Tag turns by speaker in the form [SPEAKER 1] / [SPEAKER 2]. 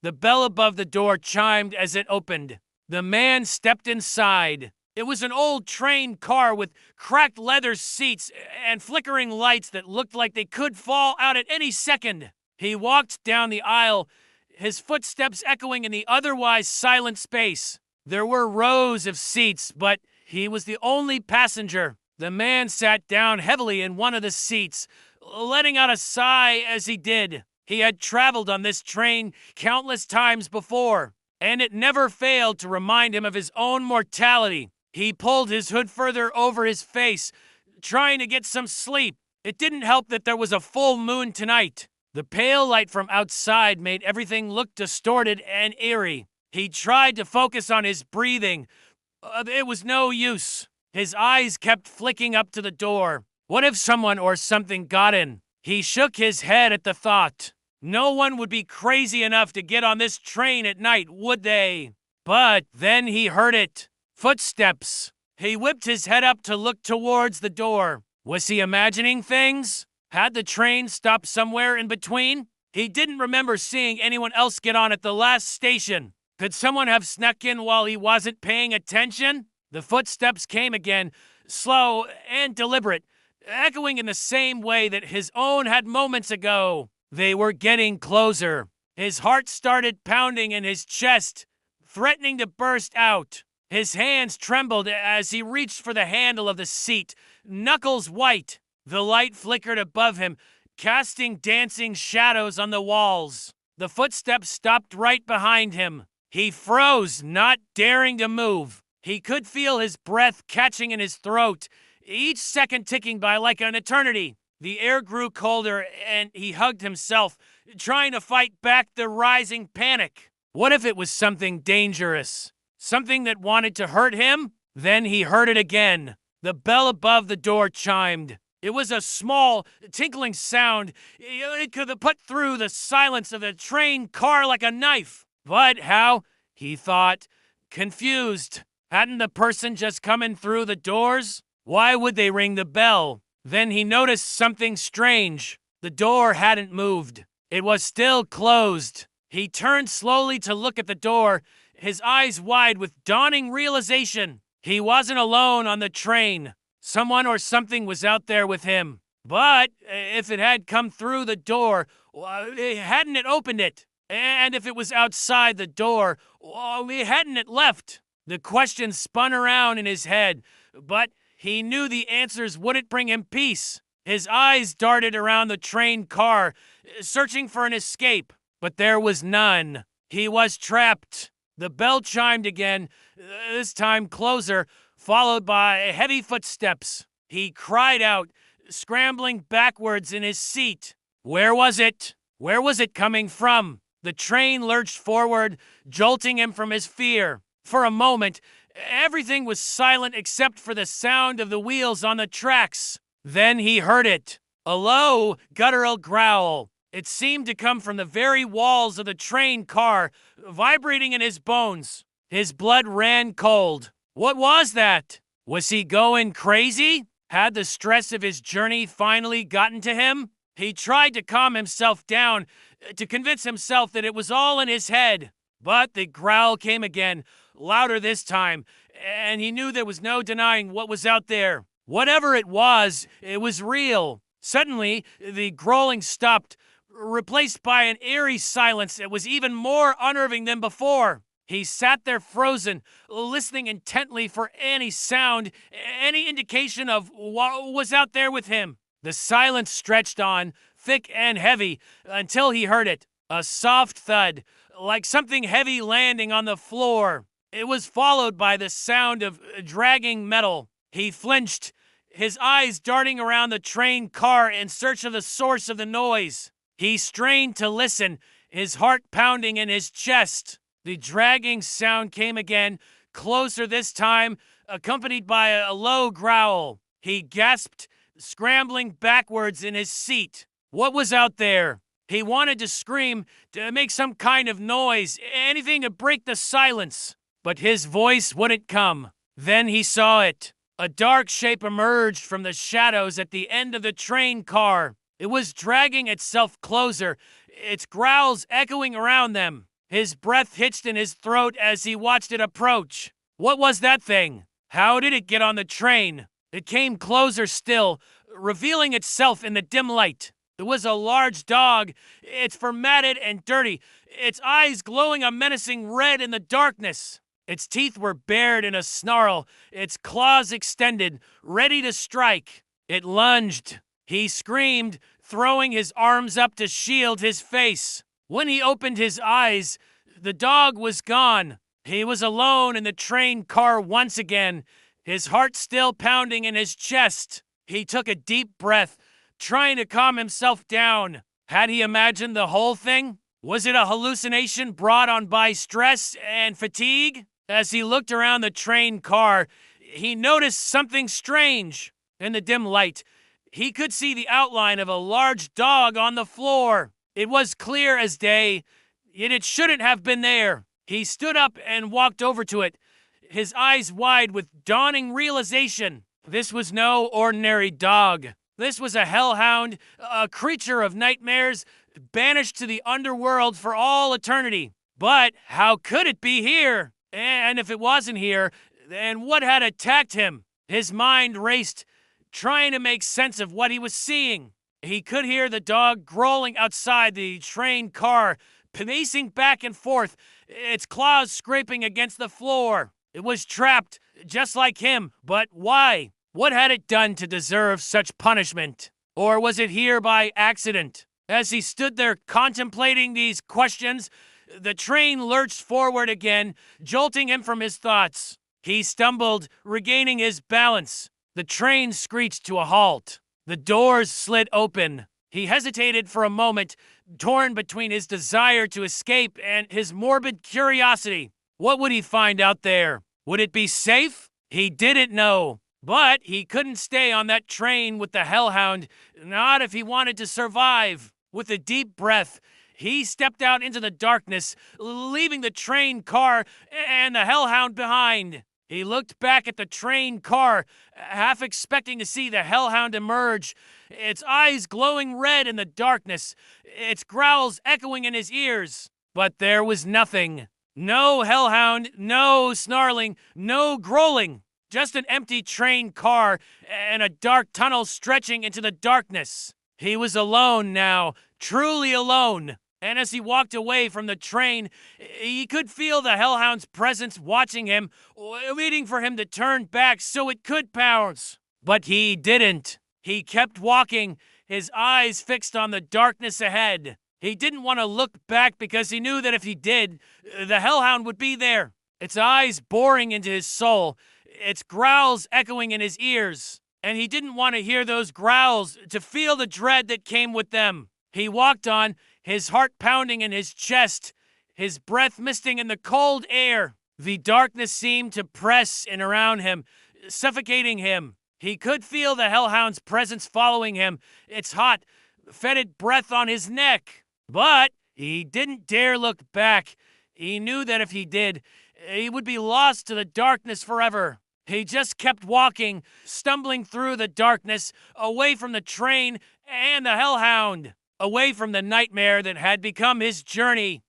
[SPEAKER 1] The bell above the door chimed as it opened. The man stepped inside. It was an old train car with cracked leather seats and flickering lights that looked like they could fall out at any second. He walked down the aisle, his footsteps echoing in the otherwise silent space. There were rows of seats, but he was the only passenger. The man sat down heavily in one of the seats, letting out a sigh as he did. He had traveled on this train countless times before, and it never failed to remind him of his own mortality. He pulled his hood further over his face, trying to get some sleep. It didn't help that there was a full moon tonight. The pale light from outside made everything look distorted and eerie. He tried to focus on his breathing. It was no use. His eyes kept flicking up to the door. What if someone or something got in? He shook his head at the thought. No one would be crazy enough to get on this train at night, would they? But then he heard it. Footsteps. He whipped his head up to look towards the door. Was he imagining things? Had the train stopped somewhere in between? He didn't remember seeing anyone else get on at the last station. Could someone have snuck in while he wasn't paying attention? The footsteps came again, slow and deliberate, echoing in the same way that his own had moments ago. They were getting closer. His heart started pounding in his chest, threatening to burst out. His hands trembled as he reached for the handle of the seat, knuckles white. The light flickered above him, casting dancing shadows on the walls. The footsteps stopped right behind him. He froze, not daring to move. He could feel his breath catching in his throat, each second ticking by like an eternity. The air grew colder, and he hugged himself, trying to fight back the rising panic. What if it was something dangerous? Something that wanted to hurt him? Then he heard it again. The bell above the door chimed. It was a small, tinkling sound. It could have put through the silence of the train car like a knife. But how? He thought, confused. Hadn't the person just come in through the doors? Why would they ring the bell? Then he noticed something strange. The door hadn't moved. It was still closed. He turned slowly to look at the door, his eyes wide with dawning realization. He wasn't alone on the train. Someone or something was out there with him. But if it had come through the door, hadn't it opened it? And if it was outside the door, hadn't it left? The question spun around in his head, but he knew the answers wouldn't bring him peace. His eyes darted around the train car, searching for an escape, but there was none. He was trapped. The bell chimed again, this time closer, followed by heavy footsteps. He cried out, scrambling backwards in his seat. Where was it? Where was it coming from? The train lurched forward, jolting him from his fear. For a moment, everything was silent except for the sound of the wheels on the tracks. Then he heard it. A low, guttural growl. It seemed to come from the very walls of the train car, vibrating in his bones. His blood ran cold. What was that? Was he going crazy? Had the stress of his journey finally gotten to him? He tried to calm himself down, to convince himself that it was all in his head. But the growl came again, louder this time, and he knew there was no denying what was out there. Whatever it was real. Suddenly, the growling stopped, replaced by an eerie silence that was even more unnerving than before. He sat there frozen, listening intently for any sound, any indication of what was out there with him. The silence stretched on, thick and heavy, until he heard it. A soft thud, like something heavy landing on the floor. It was followed by the sound of dragging metal. He flinched, his eyes darting around the train car in search of the source of the noise. He strained to listen, his heart pounding in his chest. The dragging sound came again, closer this time, accompanied by a low growl. He gasped, scrambling backwards in his seat. What was out there? He wanted to scream, to make some kind of noise, anything to break the silence. But his voice wouldn't come. Then he saw it. A dark shape emerged from the shadows at the end of the train car. It was dragging itself closer, its growls echoing around them. His breath hitched in his throat as he watched it approach. What was that thing? How did it get on the train? It came closer still, revealing itself in the dim light. It was a large dog. It's fur matted and dirty, its eyes glowing a menacing red in the darkness. Its teeth were bared in a snarl, its claws extended, ready to strike. It lunged. He screamed, throwing his arms up to shield his face. When he opened his eyes, the dog was gone. He was alone in the train car once again, his heart still pounding in his chest. He took a deep breath, trying to calm himself down. Had he imagined the whole thing? Was it a hallucination brought on by stress and fatigue? As he looked around the train car, he noticed something strange. In the dim light, he could see the outline of a large dog on the floor. It was clear as day, yet it shouldn't have been there. He stood up and walked over to it, his eyes wide with dawning realization. This was no ordinary dog. This was a hellhound, a creature of nightmares, banished to the underworld for all eternity. But how could it be here? And if it wasn't here, then what had attacked him? His mind raced, trying to make sense of what he was seeing. He could hear the dog growling outside the train car, pacing back and forth, its claws scraping against the floor. It was trapped, just like him. But why? What had it done to deserve such punishment? Or was it here by accident? As he stood there contemplating these questions, the train lurched forward again, jolting him from his thoughts. He stumbled, regaining his balance. The train screeched to a halt. The doors slid open. He hesitated for a moment, torn between his desire to escape and his morbid curiosity. What would he find out there? Would it be safe? He didn't know. But he couldn't stay on that train with the hellhound, not if he wanted to survive. With a deep breath, he stepped out into the darkness, leaving the train car and the hellhound behind. He looked back at the train car, half expecting to see the hellhound emerge, its eyes glowing red in the darkness, its growls echoing in his ears. But there was nothing. No hellhound, no snarling, no growling. Just an empty train car and a dark tunnel stretching into the darkness. He was alone now, truly alone. And as he walked away from the train, he could feel the hellhound's presence watching him, waiting for him to turn back so it could pounce. But he didn't. He kept walking, his eyes fixed on the darkness ahead. He didn't want to look back because he knew that if he did, the hellhound would be there, its eyes boring into his soul, its growls echoing in his ears. And he didn't want to hear those growls, to feel the dread that came with them. He walked on, his heart pounding in his chest, his breath misting in the cold air. The darkness seemed to press in around him, suffocating him. He could feel the hellhound's presence following him, its hot, fetid breath on his neck. But he didn't dare look back. He knew that if he did, he would be lost to the darkness forever. He just kept walking, stumbling through the darkness, away from the train and the hellhound, away from the nightmare that had become his journey.